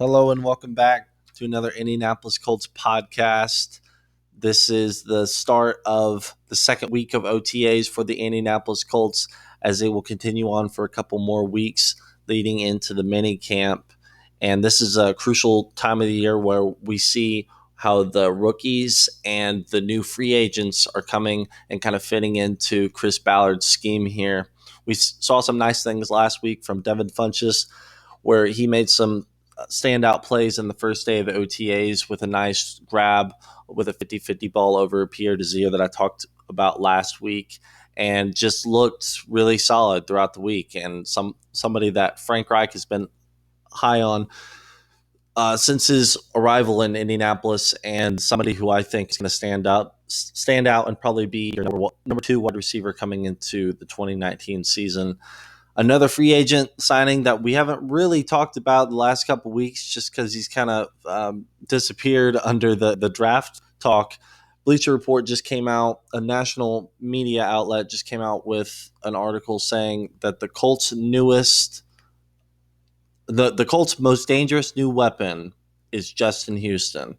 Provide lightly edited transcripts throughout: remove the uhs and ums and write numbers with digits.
Hello and welcome back to another Indianapolis Colts podcast. This is the start of the second week of OTAs for the Indianapolis Colts as they will continue on for a couple more weeks leading into the mini camp. And this is a crucial time of the year where we see how the rookies and the new free agents are coming and kind of fitting into Chris Ballard's scheme here. We saw some nice things last week from Devin Funchess where he made some standout plays in the first day of OTAs with a nice grab with a 50-50 ball over Pierre Desir that I talked about last week, and just looked really solid throughout the week. And somebody that Frank Reich has been high on since his arrival in Indianapolis, and somebody who I think is going to stand out, and probably be your number two wide receiver coming into the 2019 season. Another free agent signing that we haven't really talked about the last couple of weeks just because he's kind of disappeared under the draft talk. Bleacher Report just came out, a national media outlet just came out with an article saying that the Colts' most dangerous new weapon is Justin Houston.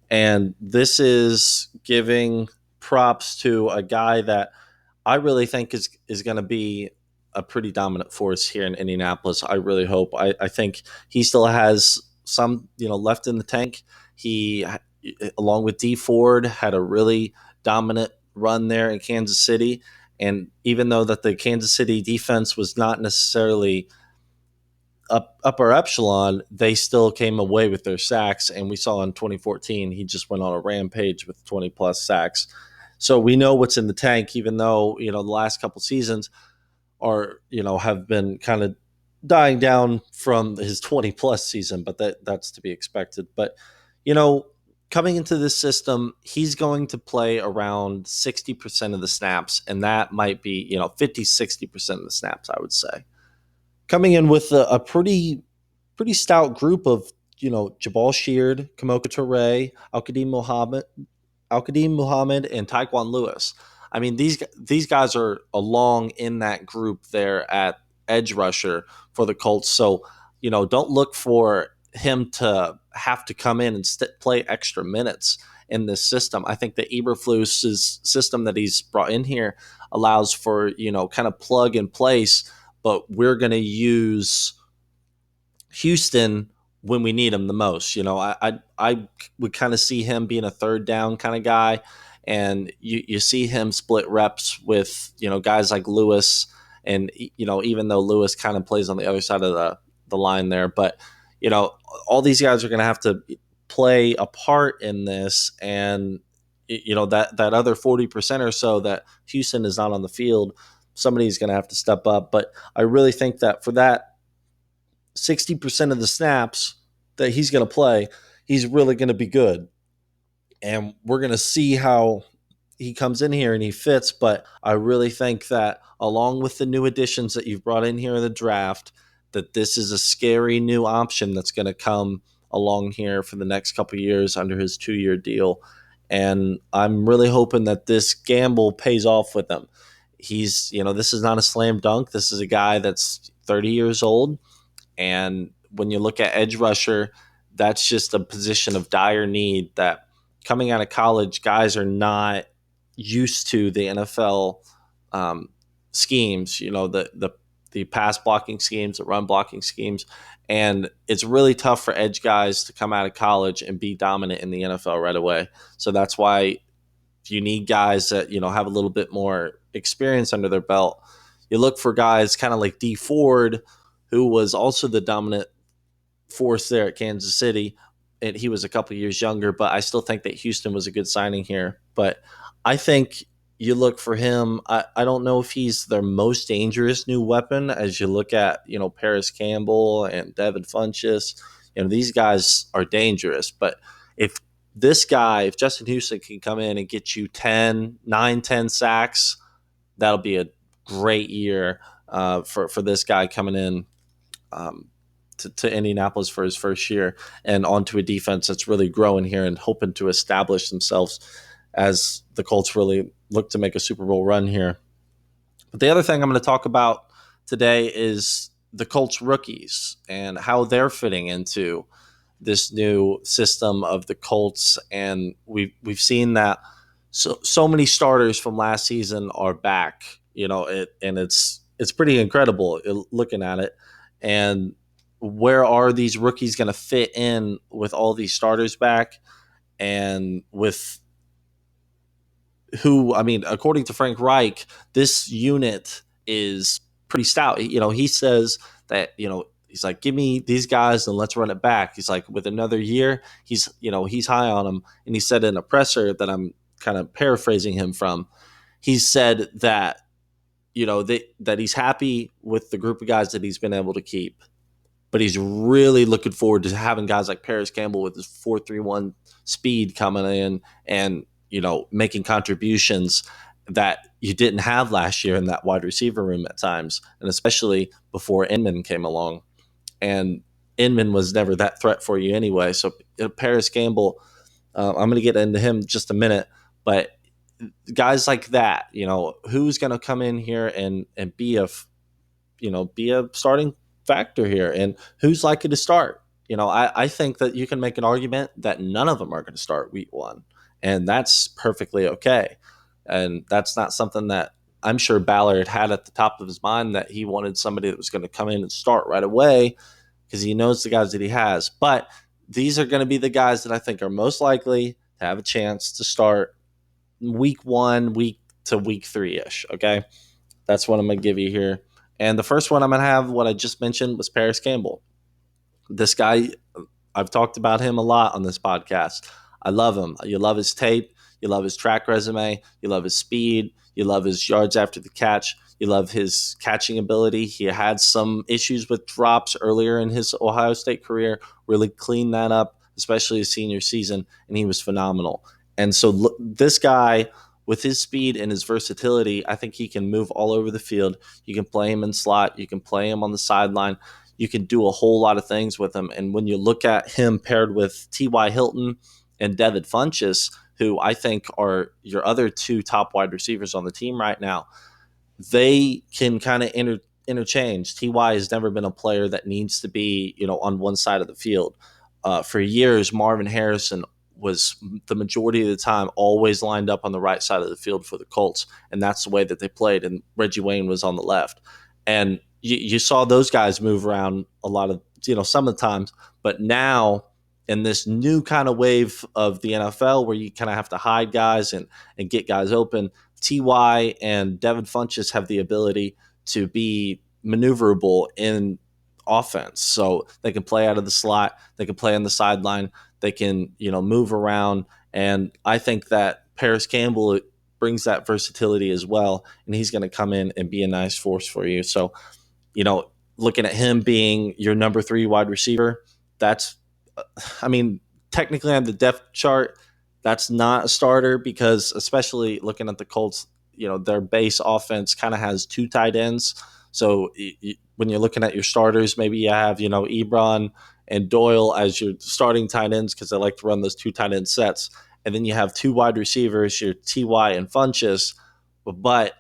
And this is giving props to a guy that I really think is going to be a pretty dominant force here in Indianapolis. I really hope. I think he still has some, left in the tank. He, along with D Ford, had a really dominant run there in Kansas City. And even though that the Kansas City defense was not necessarily upper echelon, they still came away with their sacks. And we saw in 2014, he just went on a rampage with 20 plus sacks. So we know what's in the tank, even though, the last couple seasons have been kind of dying down from his 20 plus season, but that's to be expected. But, coming into this system, he's going to play around 60% of the snaps, and that might be, 50-60% of the snaps, I would say. Coming in with a pretty stout group of, Jabal Sheard, Kamoka Toure, Al-Qadim Muhammad, and Taekwon Lewis. I mean, these guys are along in that group there at edge rusher for the Colts. So, don't look for him to have to come in and play extra minutes in this system. I think that Eberflus's system that he's brought in here allows for, kind of plug and place, but we're going to use Houston when we need him the most. I would kind of see him being a third down kind of guy. And you see him split reps with, guys like Lewis. And, even though Lewis kind of plays on the other side of the line there, but, all these guys are going to have to play a part in this. And, that other 40% or so that Houston is not on the field, somebody's going to have to step up. But I really think that for that 60% of the snaps that he's going to play, he's really going to be good. And we're going to see how he comes in here and he fits. But I really think that along with the new additions that you've brought in here in the draft, that this is a scary new option that's going to come along here for the next couple of years under his 2-year deal. And I'm really hoping that this gamble pays off with him. He's, this is not a slam dunk. This is a guy that's 30 years old. And when you look at edge rusher, that's just a position of dire need that coming out of college, guys are not used to the NFL schemes, the pass blocking schemes, the run blocking schemes. And it's really tough for edge guys to come out of college and be dominant in the NFL right away. So that's why you need guys that, have a little bit more experience under their belt. You look for guys kind of like D Ford, who was also the dominant force there at Kansas City. And he was a couple years younger, but I still think that Houston was a good signing here. But I think you look for him. I don't know if he's their most dangerous new weapon as you look at, Paris Campbell and Devin Funchess. These guys are dangerous. But if Justin Houston can come in and get you 10 sacks, that'll be a great year for this guy coming in to Indianapolis for his first year and onto a defense that's really growing here and hoping to establish themselves as the Colts really look to make a Super Bowl run here. But the other thing I'm going to talk about today is the Colts rookies and how they're fitting into this new system of the Colts, and we've seen that so many starters from last season are back. And it's pretty incredible looking at it. And where are these rookies going to fit in with all these starters back, and with who? I mean, according to Frank Reich, this unit is pretty stout. He says that, he's like, give me these guys and let's run it back. He's like, with another year, he's high on them. And he said in a presser that I'm kind of paraphrasing him from, he said that, that he's happy with the group of guys that he's been able to keep, but he's really looking forward to having guys like Paris Campbell with his 4.31 speed coming in and, making contributions that you didn't have last year in that wide receiver room at times, and especially before Inman came along. And Inman was never that threat for you anyway. So Paris Campbell, I'm going to get into him in just a minute, but guys like that, who's going to come in here and be a starting factor here, and who's likely to start. I think that you can make an argument that none of them are going to start week one, and that's perfectly okay. And that's not something that I'm sure Ballard had at the top of his mind, that he wanted somebody that was going to come in and start right away, because he knows the guys that he has. But these are going to be the guys that I think are most likely to have a chance to start week one, week to week 3-ish. Okay. That's what I'm going to give you here. And the first one I'm going to have, what I just mentioned, was Paris Campbell. This guy, I've talked about him a lot on this podcast. I love him. You love his tape. You love his track resume. You love his speed. You love his yards after the catch. You love his catching ability. He had some issues with drops earlier in his Ohio State career, really cleaned that up, especially his senior season, and he was phenomenal. And so this guy, with his speed and his versatility, I think he can move all over the field. You can play him in slot. You can play him on the sideline. You can do a whole lot of things with him. And when you look at him paired with T.Y. Hilton and Devin Funchess, who I think are your other two top wide receivers on the team right now, they can kind of interchange. Ty has never been a player that needs to be, on one side of the field. For years, Marvin Harrison was the majority of the time always lined up on the right side of the field for the Colts, and that's the way that they played. And Reggie Wayne was on the left, and you saw those guys move around a lot of, some of the times. But now, in this new kind of wave of the NFL, where you kind of have to hide guys and get guys open, Ty and Devin Funchess have the ability to be maneuverable in offense. So they can play out of the slot, they can play on the sideline, they can, move around. And I think that Paris Campbell brings that versatility as well, and he's going to come in and be a nice force for you. So, looking at him being your number 3 wide receiver, that's, I mean, technically on the depth chart, that's not a starter, because especially looking at the Colts, their base offense kind of has 2 tight ends. So when you're looking at your starters, maybe you have, Ebron and Doyle as your starting tight ends, because they like to run those 2 tight end sets. And then you have 2 wide receivers, your Ty and Funchess. But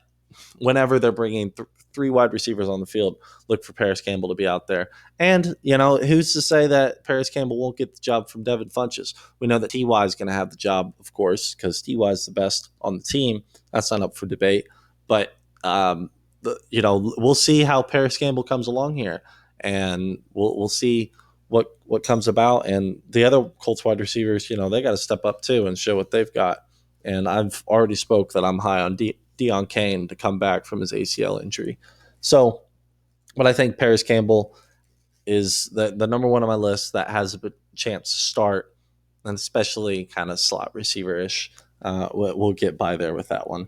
whenever they're bringing 3 wide receivers on the field, look for Paris Campbell to be out there. And, who's to say that Paris Campbell won't get the job from Devin Funchess? We know that Ty is going to have the job, of course, because Ty is the best on the team. That's not up for debate. But, we'll see how Paris Campbell comes along here, and we'll see what comes about. And the other Colts wide receivers, they got to step up too and show what they've got. And I've already spoke that I'm high on Deion Kane to come back from his ACL injury. So, but I think Paris Campbell is the number 1 on my list that has a chance to start, and especially kind of slot receiver-ish. We'll get by there with that one.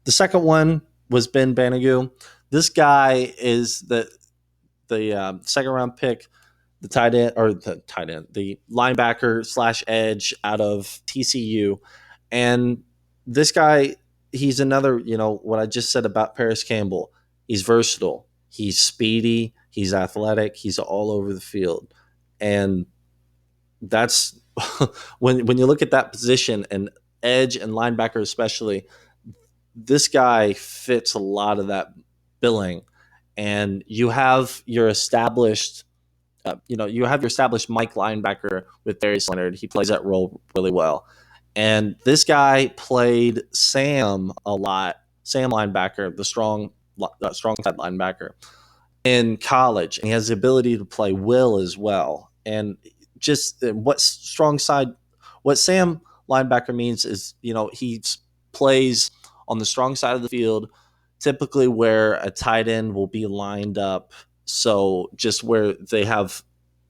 The second one was Ben Banogu. This guy is the second round pick, the linebacker / edge out of TCU. And this guy, he's another, what I just said about Paris Campbell. He's versatile. He's speedy. He's athletic. He's all over the field. And that's when you look at that position, and edge and linebacker especially, this guy fits a lot of that billing. And you have your established you have your established Mike linebacker with Darius Leonard. He plays that role really well. And this guy played Sam a lot. Sam linebacker, the strong side linebacker in college, and he has the ability to play Will as well. And just what Sam linebacker means is he plays on the strong side of the field, typically where a tight end will be lined up. So just where they have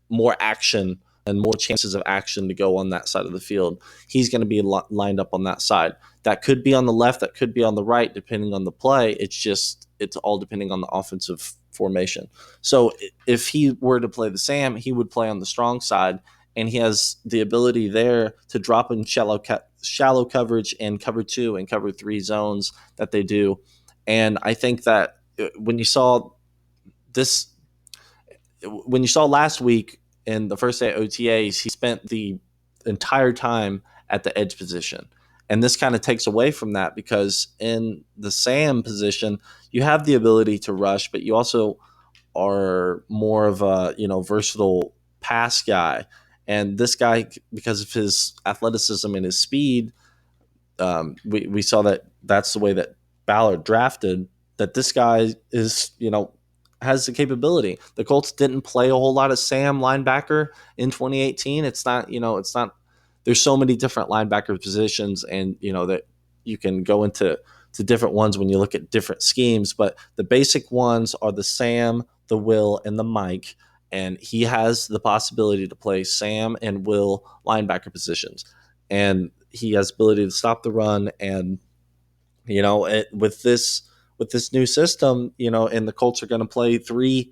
more action and more chances of action to go on that side of the field. He's going to be lined up on that side. That could be on the left, that could be on the right, depending on the play. It's all depending on the offensive formation. So if he were to play the Sam, he would play on the strong side, and he has the ability there to drop in shallow coverage and cover 2 and cover 3 zones that they do. And I think that when you saw this when you saw last week in the first day of OTAs, he spent the entire time at the edge position. And this kind of takes away from that, because in the Sam position, you have the ability to rush, but you also are more of a versatile pass guy. And this guy, because of his athleticism and his speed, we saw that that's the way that Ballard drafted, that this guy is, has the capability. The Colts didn't play a whole lot of Sam linebacker in 2018. It's not, there's so many different linebacker positions, and, that you can go into different ones when you look at different schemes, but the basic ones are the Sam, the Will, and the Mike. And he has the possibility to play Sam and Will linebacker positions. And he has ability to stop the run, and with this new system, and the Colts are going to play three,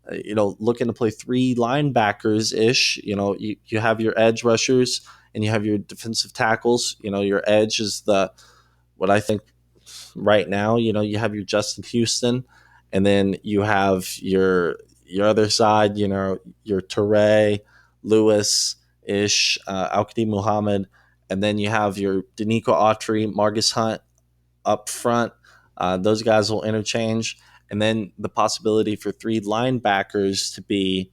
looking to play 3 linebackers ish. You have your edge rushers and you have your defensive tackles. Your edge is what I think right now. You have your Justin Houston, and then you have your other side. Your Teray, Lewis ish, Al-Qadim Muhammad. And then you have your Danico Autry, Margus Hunt up front. Those guys will interchange. And then the possibility for 3 linebackers to be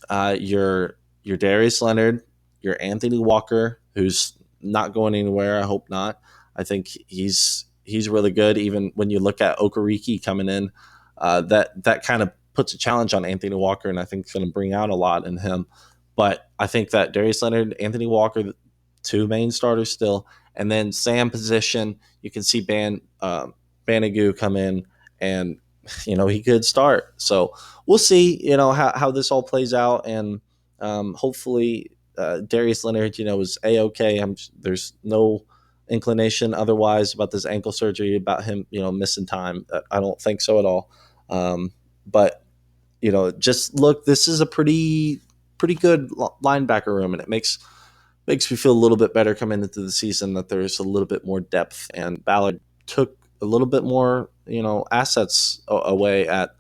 your Darius Leonard, your Anthony Walker, who's not going anywhere. I hope not. I think he's really good. Even when you look at Okereke coming in, that kind of puts a challenge on Anthony Walker, and I think it's going to bring out a lot in him. But I think that Darius Leonard, Anthony Walker, 2 main starters still, and then Sam position, you can see Banagu come in, and he could start. So we'll see how this all plays out, and hopefully Darius Leonard is a-okay. There's no inclination otherwise about this ankle surgery, about him missing time. I don't think so at all. But just look, this is a pretty good linebacker room, and it makes me feel a little bit better coming into the season that there's a little bit more depth, and Ballard took a little bit more, assets away at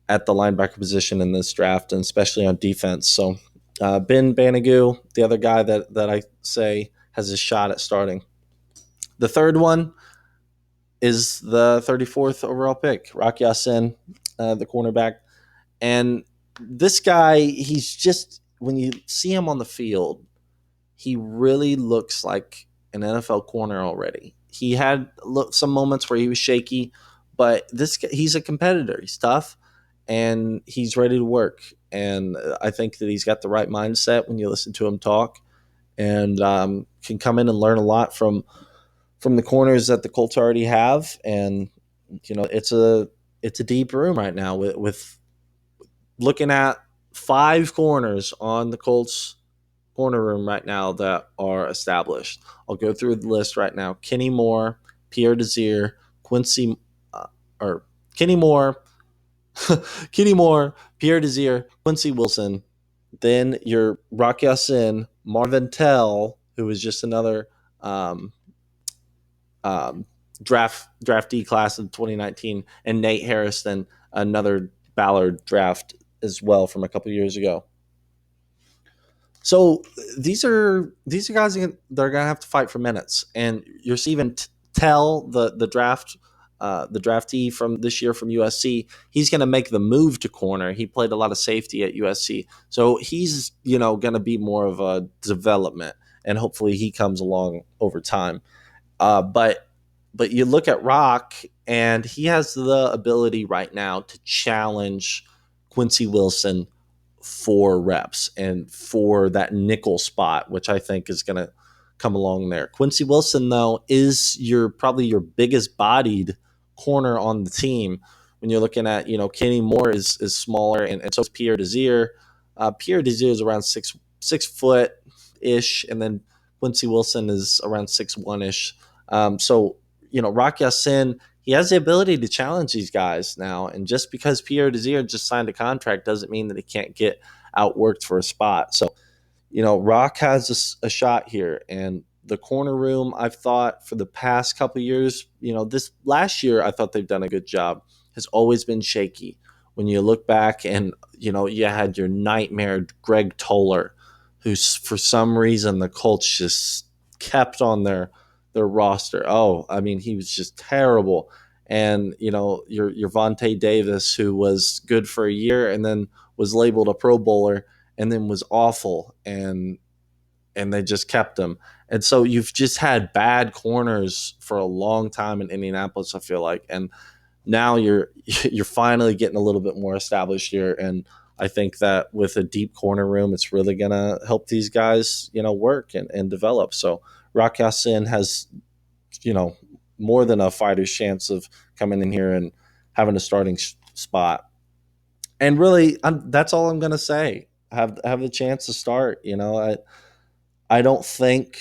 the linebacker position in this draft, and especially on defense. So Ben Banagu, the other guy that I say has a shot at starting. The third one is the 34th overall pick, Rock Ya-Sin, the cornerback. And this guy, he's just, when you see him on the field, he really looks like an NFL corner already. He had some moments where he was shaky, but he's a competitor. He's tough, and he's ready to work. And I think that he's got the right mindset when you listen to him talk, and can come in and learn a lot from the corners that the Colts already have. And it's a deep room right now with looking at 5 corners on the Colts corner room right now that are established. I'll go through the list right now. Kenny Moore, Pierre Desir, Kenny Moore, Pierre Desir, Quincy Wilson. Then your Rock Ya-Sin, Marvin Tell, who was just another draftee class of 2019, and Nate Harrison, another Ballard draft as well from a couple years ago. So these are guys that are going to have to fight for minutes, and you're seeing Tell, the draft the draftee from this year from USC, he's going to make the move to corner. He played a lot of safety at USC, so he's going to be more of a development, and hopefully he comes along over time. But you look at Rock, and he has the ability right now to challenge Quincy Wilson for reps and for that nickel spot, which I think is going to come along there. Quincy Wilson, though, is probably your biggest bodied corner on the team. When you're looking at, Kenny Moore is smaller, and so is Pierre Desir. Pierre Desir is around 6 foot ish, and then Quincy Wilson is around 6'1" ish. So Rock Ya-Sin, he has the ability to challenge these guys now. And just because Pierre Desir just signed a contract doesn't mean that he can't get outworked for a spot. So, Rock has a shot here. And the corner room, I've thought for the past couple of years, this last year, I thought they've done a good job, has always been shaky. When you look back and, you had your nightmare Greg Toller, who's for some reason the Colts just kept on their roster. Oh, I mean, he was just terrible. And your Vontae Davis, who was good for a year and then was labeled a Pro Bowler and then was awful, and they just kept him. And so you've just had bad corners for a long time in Indianapolis, I feel like, and now you're finally getting a little bit more established here. And I think that with a deep corner room, it's really gonna help these guys, work and develop. So Rock Ya-Sin has, more than a fighter's chance of coming in here and having a starting spot. And really, that's all I'm going to say. Have the chance to start. I don't think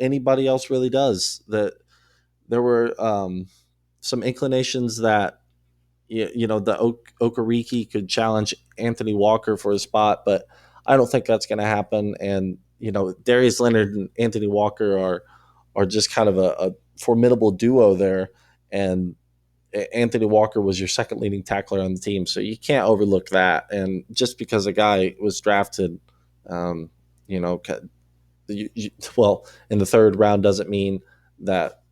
anybody else really does. That there were some inclinations that the Okereke could challenge Anthony Walker for a spot, but I don't think that's going to happen. And Darius Leonard and Anthony Walker are just kind of a formidable duo there. And Anthony Walker was your second leading tackler on the team, so you can't overlook that. And just because a guy was drafted, you know, well, in the third round doesn't mean that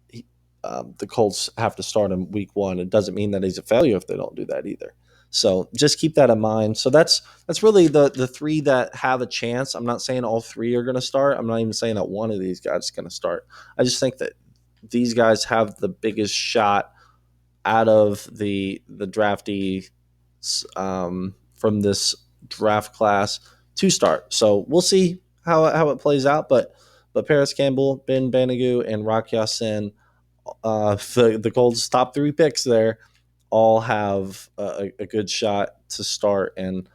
the Colts have to start him week one. It doesn't mean that he's a failure if they don't do that either. So just keep that in mind. So that's really the three that have a chance. I'm not saying all three are going to start. I'm not even saying that one of these guys is going to start. I just think that these guys have the biggest shot out of the draftee from this draft class to start. So we'll see how it plays out. But Paris Campbell, Ben Banogu, and Rock Ya-Sin, the Colts' top three picks there, all have a good shot to start, and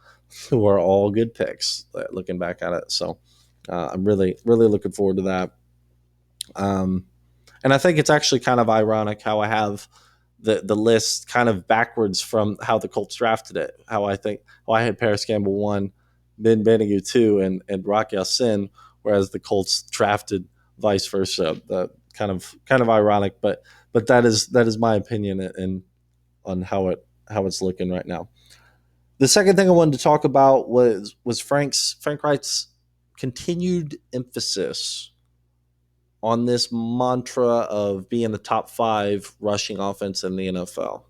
who are all good picks looking back at it. So I'm really looking forward to that. And I think it's actually kind of ironic how I have the list kind of backwards from how the Colts drafted it. How I had Paris Campbell 1, Ben Banogu 2, and Rock Ya-Sin, whereas the Colts drafted vice versa. Kind of ironic, but that is my opinion on how it's looking right now. The second thing I wanted to talk about was Frank Reich's continued emphasis on this mantra of being the top 5 rushing offense in the NFL.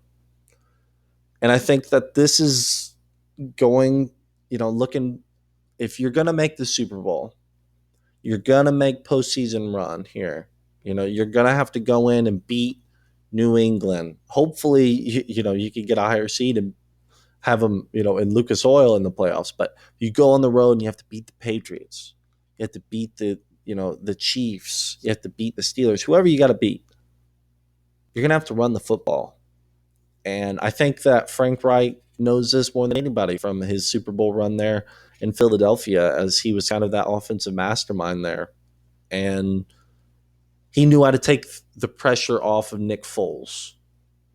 And I think that this is going, looking, if you're going to make the Super Bowl, you're going to make postseason run here. You're going to have to go in and beat New England. Hopefully, you can get a higher seed and have them, in Lucas Oil in the playoffs. But you go on the road and you have to beat the Patriots. You have to beat the Chiefs. You have to beat the Steelers. Whoever you got to beat, you're going to have to run the football. And I think that Frank Reich knows this more than anybody from his Super Bowl run there in Philadelphia, as he was kind of that offensive mastermind there. And he knew how to take the pressure off of Nick Foles,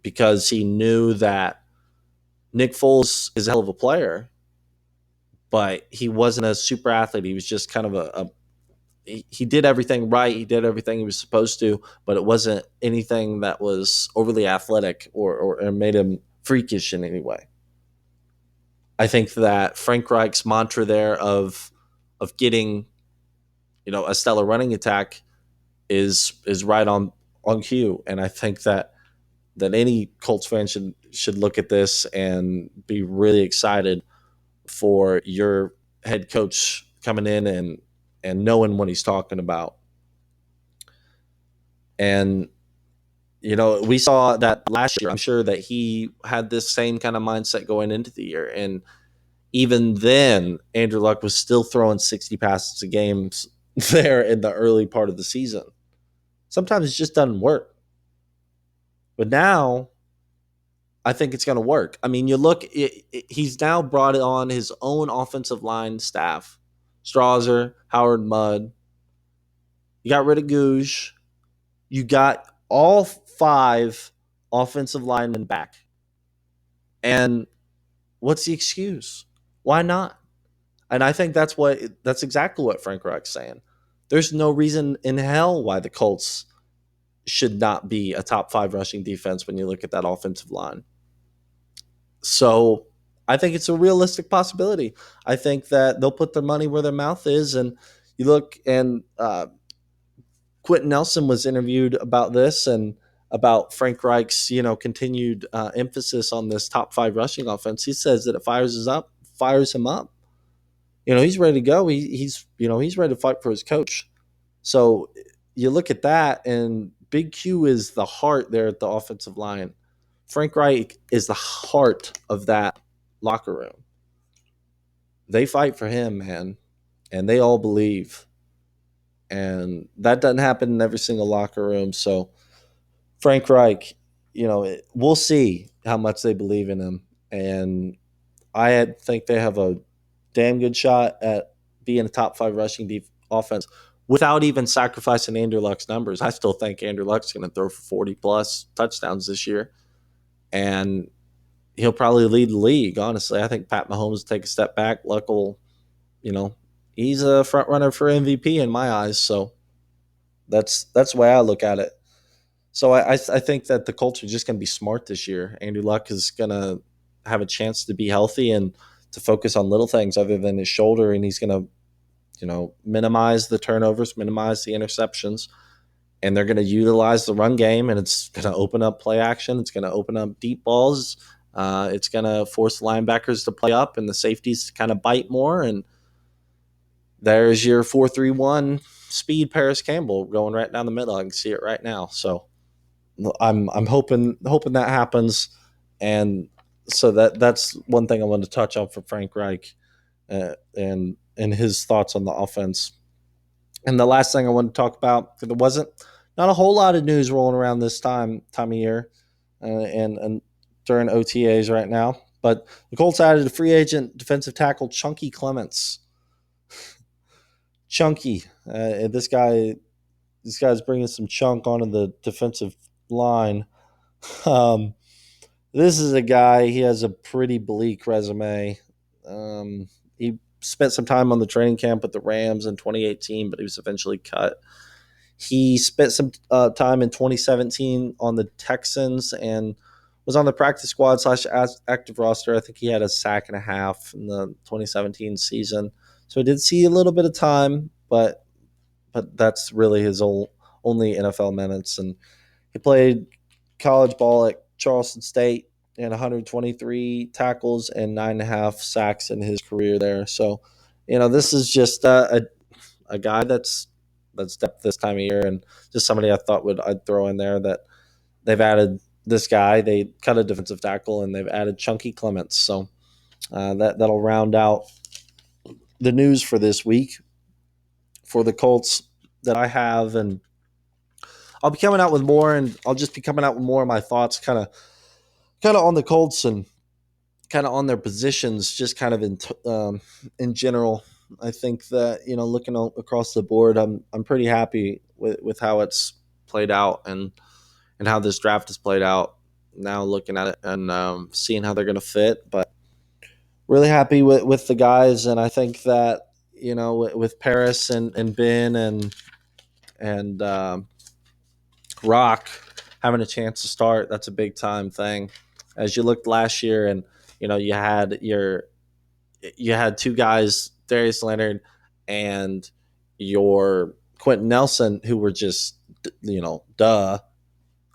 because he knew that Nick Foles is a hell of a player, but he wasn't a super athlete. He was just kind of he did everything right. He did everything he was supposed to, but it wasn't anything that was overly athletic or made him freakish in any way. I think that Frank Reich's mantra there of getting, a stellar running attack is right on cue. And I think that that any Colts fan should look at this and be really excited for your head coach coming in and knowing what he's talking about. And we saw that last year. I'm sure that he had this same kind of mindset going into the year. And even then, Andrew Luck was still throwing 60 passes a game there in the early part of the season. Sometimes it just doesn't work. But now I think it's going to work. I mean, he's now brought on his own offensive line staff. Strauzer, Howard Mudd. You got rid of Gouge. You got all 5 offensive linemen back. And what's the excuse? Why not? And I think that's exactly what Frank Reich's saying. There's no reason in hell why the Colts should not be a top 5 rushing defense when you look at that offensive line. So I think it's a realistic possibility. I think that they'll put their money where their mouth is. And you look, and Quentin Nelson was interviewed about this and about Frank Reich's continued emphasis on this top 5 rushing offense. He says that it fires him up. He's ready to go. He's ready to fight for his coach. So you look at that, and Big Q is the heart there at the offensive line. Frank Reich is the heart of that locker room. They fight for him, man, and they all believe. And that doesn't happen in every single locker room. So Frank Reich, we'll see how much they believe in him. And I think they have a damn good shot at being a top 5 rushing offense without even sacrificing Andrew Luck's numbers. I still think Andrew Luck's going to throw for 40-plus touchdowns this year. And he'll probably lead the league, honestly. I think Pat Mahomes will take a step back. Luck will, he's a front runner for MVP in my eyes. So that's the way I look at it. So I think that the Colts are just going to be smart this year. Andrew Luck is going to have a chance to be healthy and to focus on little things other than his shoulder, and he's going to minimize the turnovers, minimize the interceptions, and they're going to utilize the run game, and it's going to open up play action. It's going to open up deep balls. It's going to force linebackers to play up and the safeties to kind of bite more, and there's your 4-3-1 speed Paris Campbell going right down the middle. I can see it right now. So I'm hoping that happens, and so that's one thing I wanted to touch on for Frank Reich and his thoughts on the offense. And the last thing I wanted to talk about, there wasn't not a whole lot of news rolling around this time of year and during OTAs right now, but the Colts added a free agent defensive tackle, Chunky Clements. Chunky, this guy's bringing some chunk onto the defensive line. This is a guy, he has a pretty bleak resume. He spent some time on the training camp with the Rams in 2018, but he was eventually cut. He spent some time in 2017 on the Texans and was on the practice squad / active roster. I think he had a sack and a half in the 2017 season. So he did see a little bit of time, but that's really his only NFL minutes. And he played college ball at Charleston State and 123 tackles and 9.5 sacks in his career there. So, this is just a guy that's depth this time of year, and just somebody I thought I'd throw in there that they've added this guy. They cut a defensive tackle and they've added Chunky Clements. So that'll round out the news for this week for the Colts that I have, and I'll be coming out with more, and I'll just be coming out with more of my thoughts kind of on the Colts and kind of on their positions, just kind of in general. I think that, looking across the board, I'm pretty happy with how it's played out and how this draft has played out. Now looking at it and seeing how they're going to fit, but really happy with the guys. And I think that, with Paris and Ben and Rock having a chance to start, that's a big time thing. As you looked last year, and you had 2 guys, Darius Leonard and your Quentin Nelson, who were just, of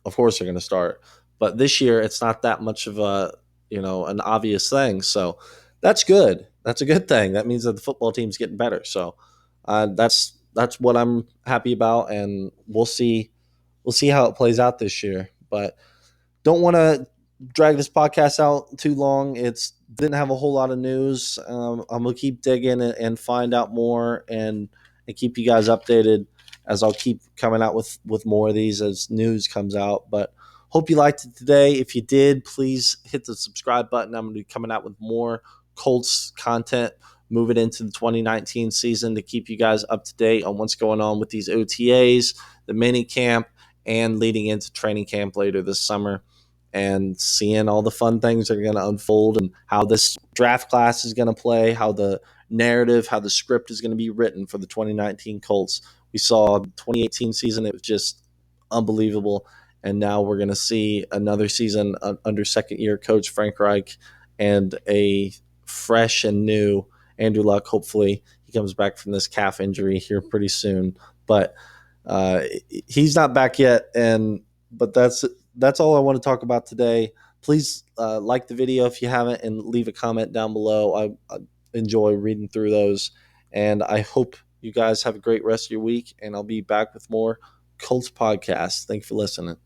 course they're going to start. But this year, it's not that much of an obvious thing. So that's good. That's a good thing. That means that the football team's getting better. So that's what I'm happy about, and we'll see how it plays out this year. But don't want to drag this podcast out too long. It's didn't have a whole lot of news. I'm gonna keep digging and find out more, and keep you guys updated as I'll keep coming out with more of these as news comes out. But hope you liked it today. If you did, please hit the subscribe button. I'm gonna be coming out with more Colts content moving into the 2019 season to keep you guys up to date on what's going on with these OTAs, the mini camp, and leading into training camp later this summer, and seeing all the fun things that are going to unfold and how this draft class is going to play, how the narrative, how the script is going to be written for the 2019 Colts. We saw the 2018 season, it was just unbelievable. And now we're going to see another season under second year coach Frank Reich and a fresh and new Andrew Luck. Hopefully he comes back from this calf injury here pretty soon. But he's not back yet, but that's all I want to talk about today. Please like the video if you haven't, and leave a comment down below. I enjoy reading through those, and I hope you guys have a great rest of your week, and I'll be back with more Colts podcasts. Thanks for listening.